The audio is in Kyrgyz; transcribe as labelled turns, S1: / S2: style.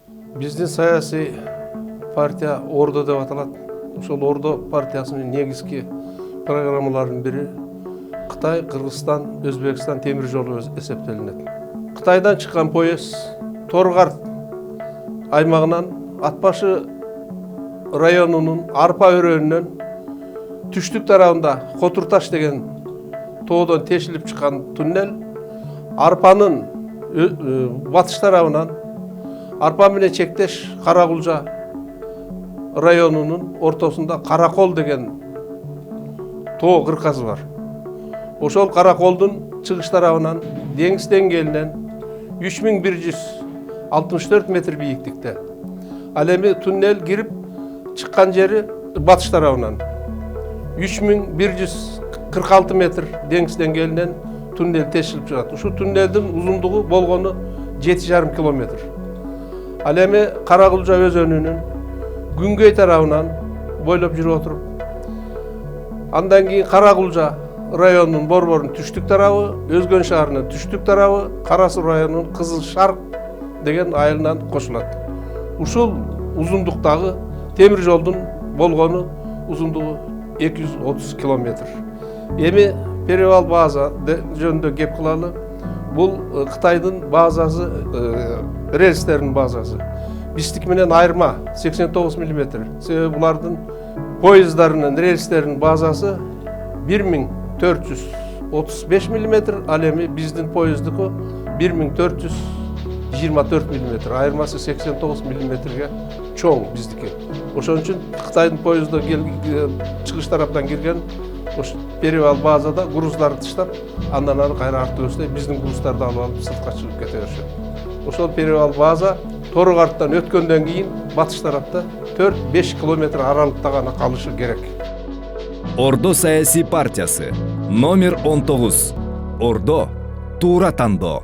S1: Биздин саясий партия Ордо деп аталат. Ошол Ордо партиясынын негизги программаларынын бири Кытай, Кыргызстан, Өзбекстан темир жолу эсептелинет. Кытайдан чыккан поезд Торгарт аймагынан Атбашы районунун Арпа өрөөнүнөн түштүк тарабында Котурташ деген тоодон тешилип чыккан туннель Арпанын батыш тарабынан Арпа менен чектеш Каракулжа районунун ортосунда Каракол деген тоо кыркасы бар. Ошол Караколдун чыгыш тарабынан деңиз деңгээлинен 3164 метр бийиктикте. Ал эми туннель кирип чыккан жери батыш тарабынан 3146 метр деңиз деңгээлинен туннель тешилип чыгат. Ушул туннелдин узундугу болгону 7,5 километр. Ал эми Каракулжа өзөнүнүн Күнгөй тарабынан бойлоп жүрүп отуруп, андан кийин Каракулжа районунун Борбордун түштүк тарабы, Өзгөн шаарынын түштүк тарабы, Кара Суу районунун Кызыл Шарк деген айылынан кошулат. Ушул узундуктагы темир жолдун болгону узундугу 230 километр. Эми перевал база жөнүндө кеп кылалы. Бул Кытайдын базасы, рельстердин базасы. Биздики менен айырма 89 мм. Себеби булардын поезддарынын рельстердин базасы 1435 мм, ал эми биздин поезддуку 1424 мм. Айырмасы 89 мм чоң биздики. Ошон үчүн Кытайдын поезду чыгыш тараптан кирген ош перевал базада груздарды тыштап, андан ары кайра артыбызда биздин груздарды алып сыртка чыгып кете беришет. Ошол перевал база Торгарттан өткөндөн кийин батыш тарапта 4-5 километр аралыкта гана калышы керек.
S2: Ордо саясий партиясы номер 19. Ордо туура тандоо.